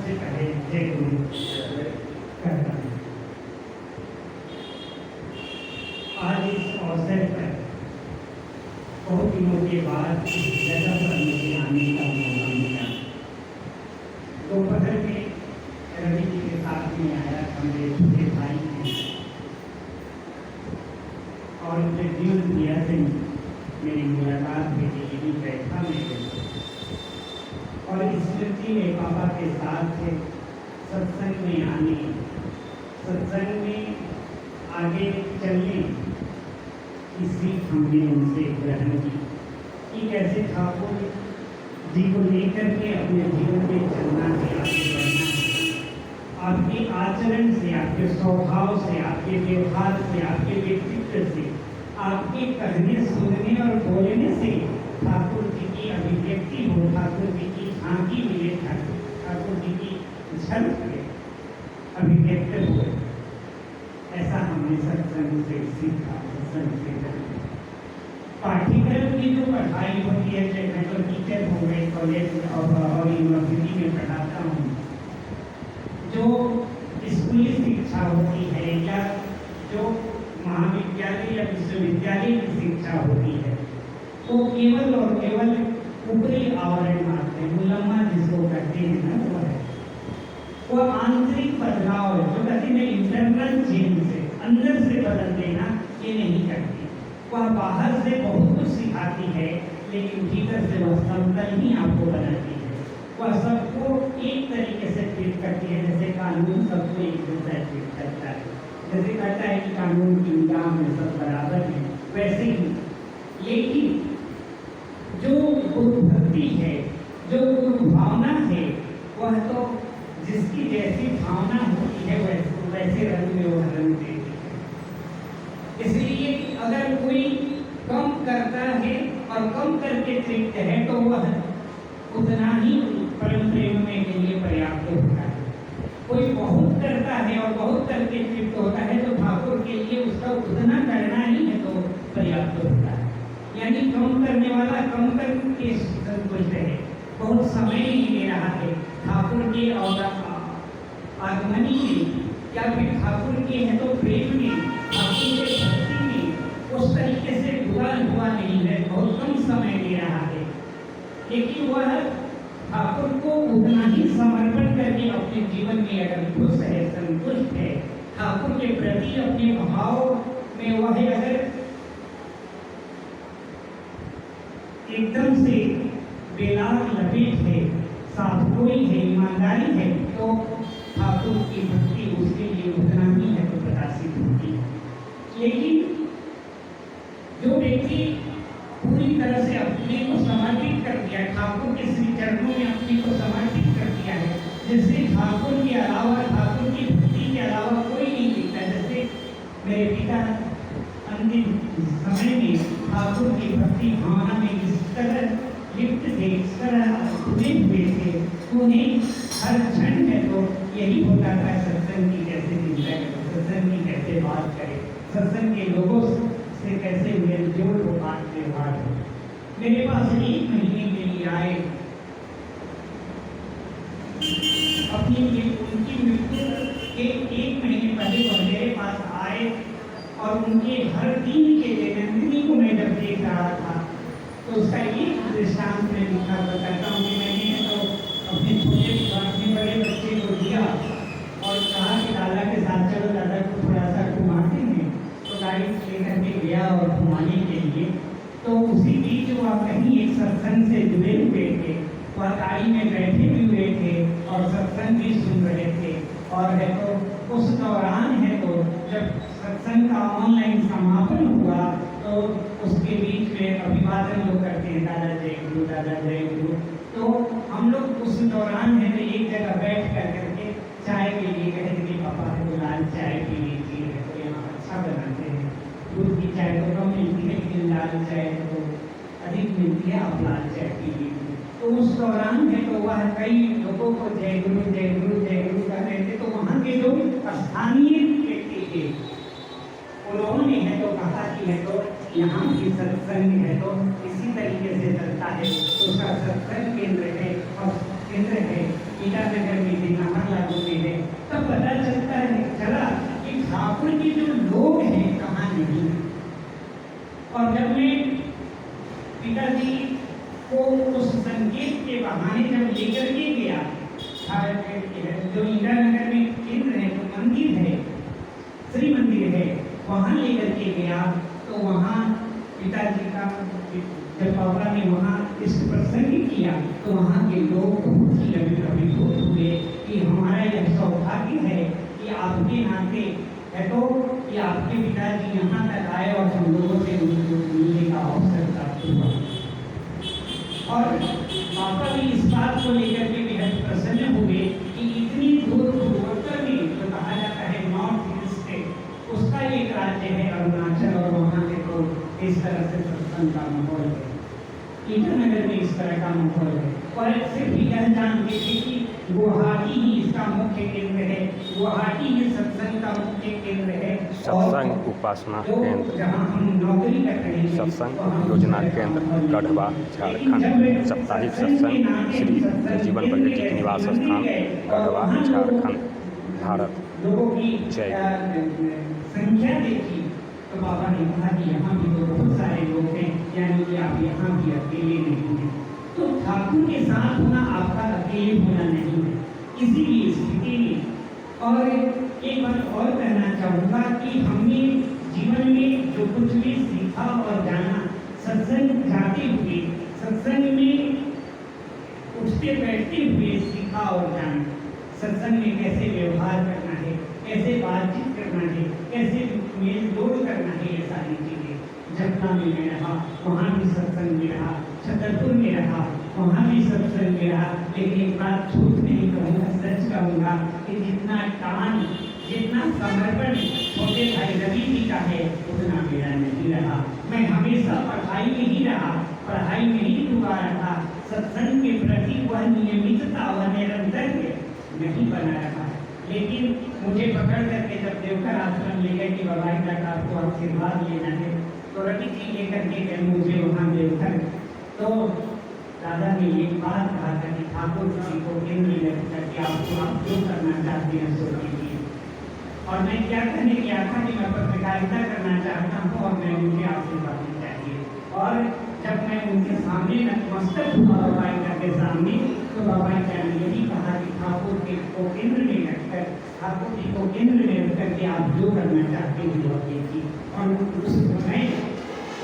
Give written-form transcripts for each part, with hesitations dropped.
सबसे पहले जय गुरु कहता हूँ। आज इस अवसर पर बहुत दिनों के बाद इस जगह पर मुझे आने का मौका मिला। दोपहर में रवि जी के साथ में आया था, मेरे छोटे भाई हैं और जगजीवन भैया से मेरी मुलाकात हुई थी। यही बैठा मैं और स्मृति में पापा के साथ सत्संग में आने, सत्संग में आगे चलने की सीख हमने उनसे ग्रहण की कि कैसे ठाकुर जी को लेकर के अपने जीवन में चलना है, आगे बढ़ना है। आपके आचरण से, आपके स्वभाव से, आपके व्यवहार से, आपके व्यक्तित्व से, आपके कहने सुनने और बोलने से ठाकुर जी की अभिव्यक्ति हो, ठाकुर जी की झांकी मिले, ठाकुर जी की झलक अभिव्यक्त हो। ऐसा हमने सत्संग से सीखा, सत्संग से जाना। पाठ्यक्रम की जो पढ़ाई होती है, जैसे मैं तो टीचर हो गए कॉलेज और यूनिवर्सिटी में पढ़ाता हूँ, जो स्कूली शिक्षा होती है या जो महाविद्यालय या विश्वविद्यालय की शिक्षा होती है, वो केवल और केवल ऊपरी आवरण मात्र है, मुलम्मा जिसको कहते हैं ना, वो है। वो आंतरिक बदलाव जो कहते हैं इंटरनल चेंज से, अंदर से बदल देना, ये नहीं करती। वह बाहर से बहुत कुछ सिखाती है, लेकिन भीतर से वह समतल ही आपको बनाती है। वह सबको एक तरीके से ट्रीट करती है, जैसे कानून सबको एक जैसा ट्रीट करता है। जैसे कहता है कि कानून की निगाह में सब बराबर है, वैसे ही। लेकिन जो गुरु भक्ति है, जो गुरु भावना है, वह तो जिसकी जैसी भावना होती है वैसे रंग में वह रंग देती है। इसलिए अगर कोई कम करता है और कम करके तृप्त है तो वह उतना ही परम प्रेम में के लिए पर्याप्त होता है। कोई बहुत करता है और बहुत करके तृप्त होता है तो ठाकुर के लिए उसका उतना करना ही है तो पर्याप्त होता है। यानी कम करने वाला कम करके संतुष्ट है, बहुत समय नहीं ले रहा है ठाकुर के और आगमनी में, या फिर ठाकुर के है तो प्रेम में, ठाकुर के भक्ति में उस तरीके से हुआ नहीं है, बहुत कम समय ले रहा है। लेकिन वह ठाकुर को उतना ही समर्पण करके अपने जीवन में अगर खुश है, संतुष्ट है, ठाकुर के प्रति अपने भाव में वह अगर एकदम से बेलाग लपेट है, साधुई है, ईमानदारी है, तो ठाकुर की भक्ति उसके लिए उतना ही है तो प्रकाशित होती है। लेकिन जो व्यक्ति पूरी तरह से अपने को समर्पित कर दिया, ठाकुर के श्री चरणों में अपने को समर्पित कर दिया है, जिससे ठाकुर के अलावा, ठाकुर की भक्ति के अलावा कोई नहीं दिखता। जैसे मेरे पिता अंतिम समय में ठाकुर की भक्ति भावना में इस तरह लिप्त थे, इस तरह हुए थे, उन्हें हर क्षण में तो यही होता था सत्संग की कैसे चिंता करें, सत्संग की कैसे बात करें, सत्संग के लोगों से कैसे मेलजोल हो, बात व्यवहार हो। मेरे पास 1 महीने के लिए आए, अपनी उनकी मृत्यु के 1 महीने पहले वह मेरे पास आए और उनके हर दिन के दैनंदिनी को मैं जब देख रहा था तो उसका एक दृष्टांत में लिखा बताता हूँ कि मैंने तो अपने अपने बड़े बच्चे को दिया और कहा कि दादा के साथ चलो, दादा को थोड़ा सा घुमाते हैं। तो गाड़ी लेकर के गया और घुमाने के लिए, तो उसी बीच वह कहीं एक सत्संग से जुड़े हुए थे, वह गाड़ी में बैठे भी हुए थे और सत्संग भी सुन रहे थे। और है तो उस दौरान है तो जब सत्संग का ऑनलाइन समापन हुआ तो उसके बीच में अभिवादन लोग करते हैं, दादा जय गुरु, दादा जय गुरु। तो हम लोग उस दौरान है तो एक जगह बैठ कर करके चाय के लिए कहे कि पापा है तो लाल चाय पी लीजिए, है तो यहाँ अच्छा बनाते हैं, दूध की चाय तो कम मिलती है लेकिन लाल चाय तो अधिक मिलती है, आप लाल चाय पी लीजिए। तो उस दौरान है तो वह कई लोगों को जय गुरु जय गुरु जय गुरु कर रहे थे। तो वहाँ के जो स्थानीय व्यक्ति थे उन्होंने है तो कहा कि है तो यहाँ की सत्संग है तो इसी तरीके से चलता है, तो उसका सत्संग केंद्र है और केंद्र है ईटानगर में ठाकुर के जो लोग हैं कहाँ नहीं है। और जब मैं पिताजी को उस संकेत के बहाने जब लेकर के गया, जो ईटानगर में केंद्र है, जो मंदिर है, श्री मंदिर है, वहाँ लेकर के गया, तो वहाँ पिताजी का जब बाबा ने वहाँ इस प्रसंग किया तो वहाँ के लोग बहुत ही अभिभूत हुए कि हमारा यह सौभाग्य है कि आपके नाते है तो कि आपके पिताजी यहाँ तक आए और हम लोगों से मिलने का अवसर प्राप्त हुआ। और पापा भी इस बात को लेकर के बेहद प्रसन्न हुए कि इतनी दूर पूर्वोत्तर में जो कहा जाता है नॉर्थ ईस्ट, उसका एक राज्य है अरुणाचल, और वहाँ के तो इस तरह से सत्संग का माहौल है, ईटानगर में इस तरह का माहौल है। और सिर्फ यह जानते थे कि गुवाहाटी ही इसका मुख्य केंद्र है, गुवाहाटी ही सत्संग का मुख्य केंद्र है, सत्संग उपासना केंद्र, जहाँ हम नौकरी कर रहे हैं, सत्संग योजना केंद्र गढ़वा झारखंड, साप्ताहिक सत्संग श्री जीवन प्रगति निवास स्थान गढ़वा झारखंड भारत। लोगों की जय। संख्या देखी तो बाबा ने कहा कि यहाँ भी तो बहुत सारे लोग हैं, यानी कि आप यहाँ भी अकेले नहीं हैं। तो ठाकुर के साथ होना आपका अकेले होना नहीं है, इसीलिए स्थिति में। और एक बात और कहना चाहूँगा कि हमने जीवन में जो कुछ भी सीखा और जाना, सत्संग जाते हुए, सत्संग में उठते बैठते हुए सीखा और जाना, सत्संग में कैसे व्यवहार करना है, कैसे बातचीत करना है, कैसे मेल जोड़ करना है, ये सारी चीजें। जपना में मैं रहा, वहाँ भी सत्संग में रहा, छतरपुर में रहा, वहाँ भी सत्संग में रहा। लेकिन एक बात झूठ नहीं कहूँगा, सच कहूँगा कि जितना टान, जितना समर्पण छोटे भाई रवि जी का है, उतना मेरा नहीं रहा। मैं हमेशा पढ़ाई में ही रहा, पढ़ाई में ही डूबा रहा। सत्संग के प्रति वह नियमितता, वह निरंतर नहीं बना रहा। लेकिन मुझे पकड़ करके जब देवघर आश्रम ले गए कि बाबा का आपको आशीर्वाद लेना है, तो रवि जी लेकर के गए मुझे वहाँ देवघर। तो दादा ने एक बात कहा था कि ठाकुर जी को केंद्र में रख करके आपको आप जो करना चाहते हैं सो कीजिए। और मैं क्या कहने गया था कि मैं पत्रकारिता करना चाहता हूँ और मैं मुझे आशीर्वाद चाहिए। और जब मैं उनके सामने नतमस्तक हुआ बाबा के सामने, तो बाबा ने यही कहा कि ठाकुर जी को केंद्र में रखकर, ठाकुर जी को केंद्र में रख करके आप जो करना चाहते हैं वो कीजिए। और उस समय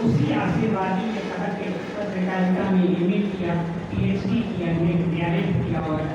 उसी आशीर्वादी के तहत पत्रकारिता में एमए किया, पीएचडी किया, नेट किया और